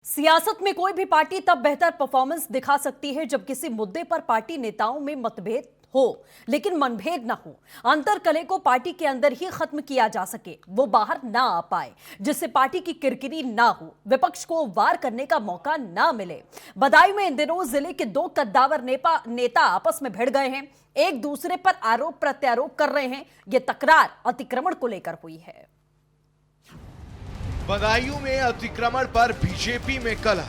सियासत में कोई भी पार्टी तब बेहतर परफॉर्मेंस दिखा सकती है जब किसी मुद्दे पर पार्टी नेताओं में मतभेद हो, लेकिन मनभेद ना हो। अंतरकलह को पार्टी के अंदर ही खत्म किया जा सके, वो बाहर ना आ पाए, जिससे पार्टी की किरकिरी ना हो, विपक्ष को वार करने का मौका ना मिले। बदायूं में इन दिनों जिले के दो कद्दावर नेता आपस में भिड़ गए हैं, एक दूसरे पर आरोप प्रत्यारोप कर रहे हैं। यह तकरार अतिक्रमण को लेकर हुई है। बदायूं में अतिक्रमण पर बीजेपी में कलह।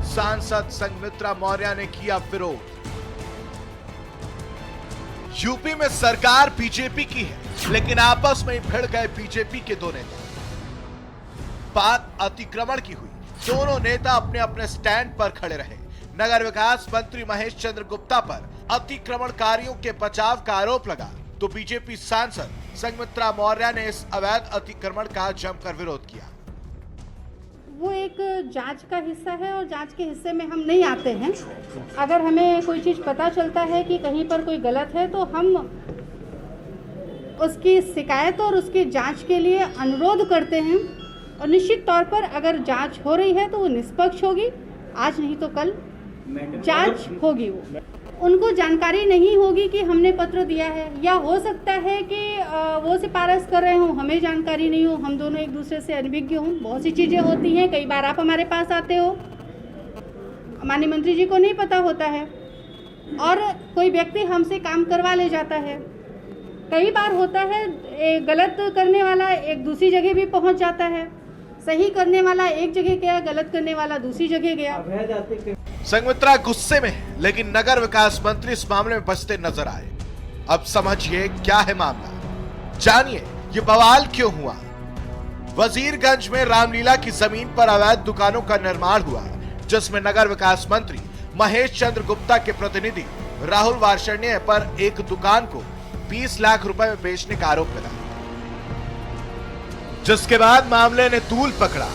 सांसद संघमित्रा मौर्य ने किया विरोध। यूपी में सरकार बीजेपी की है, लेकिन आपस में भिड़ गए बीजेपी के दो नेता। बात अतिक्रमण की हुई, दोनों नेता अपने अपने स्टैंड पर खड़े रहे। नगर विकास मंत्री महेश चंद्र गुप्ता पर अतिक्रमणकारियों के बचाव का आरोप लगा, तो बीजेपी सांसद संघमित्रा मौर्य ने इस अवैध अतिक्रमण का जमकर विरोध किया। वो एक जांच का हिस्सा है और जांच के हिस्से में हम नहीं आते हैं। अगर हमें कोई चीज़ पता चलता है कि कहीं पर कोई गलत है तो हम उसकी शिकायत और उसकी जांच के लिए अनुरोध करते हैं, और निश्चित तौर पर अगर जांच हो रही है तो वो निष्पक्ष होगी। आज नहीं तो कल जांच होगी। उनको जानकारी नहीं होगी कि हमने पत्र दिया है, या हो सकता है कि वो सिफारिश कर रहे हों, हमें जानकारी नहीं हो, हम दोनों एक दूसरे से अनभिज्ञ हों। बहुत सी चीज़ें होती हैं। कई बार आप हमारे पास आते हो, माननीय मंत्री जी को नहीं पता होता है, और कोई व्यक्ति हमसे काम करवा ले जाता है। कई बार होता है गलत करने वाला एक दूसरी जगह भी पहुंच जाता है, सही करने वाला एक जगह गया, गलत करने वाला दूसरी जगह गया। संघमित्रा गुस्से में है, लेकिन नगर विकास मंत्री इस मामले में बचते नजर आए। अब समझिए क्या है मामला, जानिए ये बवाल क्यों हुआ। वजीरगंज में रामलीला की जमीन पर अवैध दुकानों का निर्माण हुआ, जिसमें नगर विकास मंत्री महेश चंद्र गुप्ता के प्रतिनिधि राहुल वार्ष्णेय पर एक दुकान को 20 लाख रुपए में बेचने का आरोप लगा, जिसके बाद मामले ने तूल पकड़ा।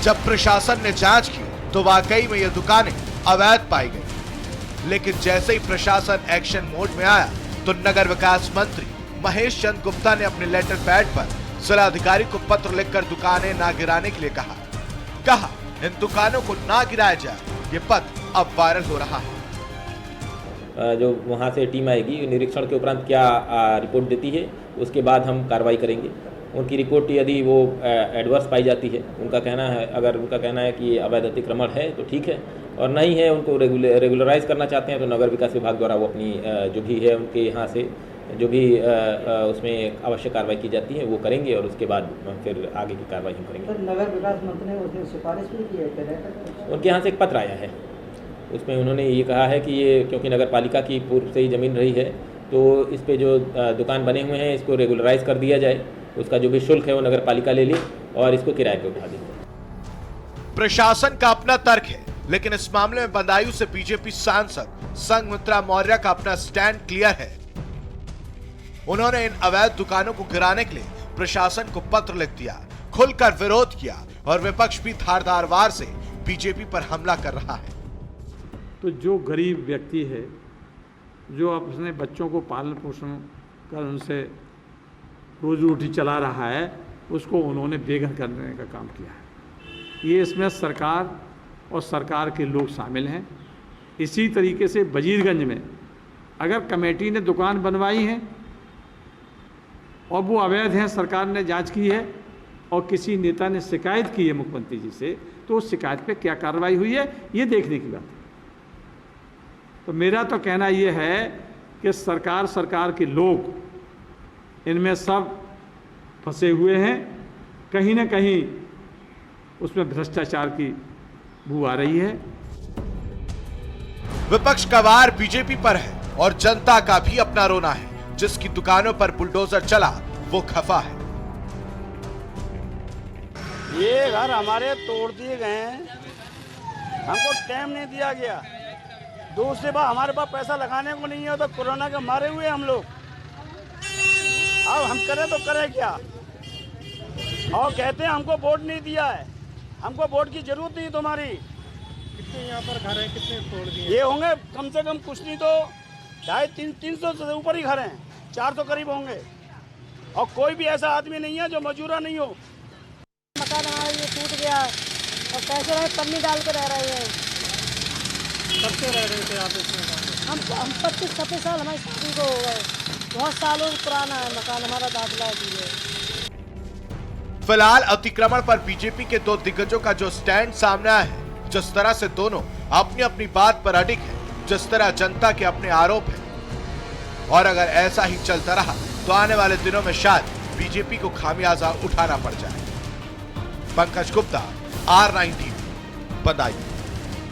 जब प्रशासन ने जांच की तो वाकई में यह दुकानें अवैध पाई गई, लेकिन जैसे ही प्रशासन एक्शन मोड में आया तो नगर विकास मंत्री महेश चंद्र गुप्ता ने अपने लेटर पैड पर जिलाधिकारी को पत्र लिखकर दुकानें ना गिराने के लिए कहा इन दुकानों को ना गिराया जाए। ये पत्र अब वायरल हो रहा है। जो वहाँ से टीम आएगी, निरीक्षण के उपरांत क्या रिपोर्ट देती है, उसके बाद हम कार्रवाई करेंगे। उनकी रिपोर्ट यदि वो एडवर्स पाई जाती है, अगर उनका कहना है कि अवैध अतिक्रमण है तो ठीक है, और नहीं है, उनको रेगुलराइज करना चाहते हैं, तो नगर विकास विभाग द्वारा वो अपनी जो भी है उनके यहाँ से जो भी उसमें आवश्यक कार्रवाई की जाती है वो करेंगे, और उसके बाद फिर आगे की कार्रवाई हम करेंगे। तो नगर विकास मंत्री ने उसने सिफारिश भी की है, उनके यहाँ से एक पत्र आया है, उसमें उन्होंने ये कहा है कि ये क्योंकि नगर पालिका की पूर्व से ही जमीन रही है, तो इस पे जो दुकान बने हुए हैं इसको रेगुलराइज कर दिया जाए, उसका जो भी शुल्क है वो नगर पालिका ले ली और इसको किराए पे उठा दी। प्रशासन का अपना तर्क है, लेकिन इस मामले में बदायूं से बीजेपी सांसद संघमित्रा मौर्य का अपना स्टैंड क्लियर है। उन्होंने इन अवैध दुकानों को गिराने के लिए प्रशासन को पत्र लिख दिया, खुलकर विरोध किया, और विपक्ष भी धारदार वार से बीजेपी पर हमला कर रहा है। तो जो गरीब व्यक्ति है, जो अपने बच्चों को पालन पोषण कर उनसे रोजी रोटी चला रहा है, उसको उन्होंने बेघर करने का काम किया है। ये इसमें सरकार और सरकार के लोग शामिल हैं। इसी तरीके से वजीरगंज में अगर कमेटी ने दुकान बनवाई है और वो अवैध हैं, सरकार ने जांच की है और किसी नेता ने शिकायत की है मुख्यमंत्री जी से, तो उस शिकायत पे क्या कार्रवाई हुई है ये देखने की बात है। तो मेरा तो कहना ये है कि सरकार के लोग इनमें सब फंसे हुए हैं, कहीं ना कहीं उसमें भ्रष्टाचार की बू आ रही है। विपक्ष का वार बीजेपी पर है और जनता का भी अपना रोना है। जिसकी दुकानों पर बुलडोजर चला वो खफा है। ये घर हमारे तोड़ दिए गए हैं, हमको टाइम नहीं दिया गया। दूसरी बात, हमारे पास पैसा लगाने को नहीं है, तो कोरोना के मारे हुए हम लोग। अब हम करें तो करें क्या? और कहते हैं हमको वोट नहीं दिया है, हमको वोट की जरूरत नहीं तुम्हारी। कितने यहाँ पर घर हैं, कितने तोड़ दिए? ये होंगे कम से कम कुछ नहीं तो 250-300 से ऊपर ही घर हैं, 400 करीब होंगे। और कोई भी ऐसा आदमी नहीं है जो मजूरा नहीं हो। गया और पैसे रहे पन्नी डाल के रह रहे हैं। कब से रह रहे थे आप इसमें? हम 25-26 साल हमारी शादी को हो गए, बहुत सालों पुराना है मकान, हमारा दाखिला है। फिलहाल अतिक्रमण पर बीजेपी के दो दिग्गजों का जो स्टैंड सामने आया है, जिस तरह से दोनों अपनी अपनी बात पर अडिग है, जिस तरह जनता के अपने आरोप है, और अगर ऐसा ही चलता रहा तो आने वाले दिनों में शायद बीजेपी को खामियाजा उठाना पड़ जाए। Pankaj Gupta, R9 TV, Badaun.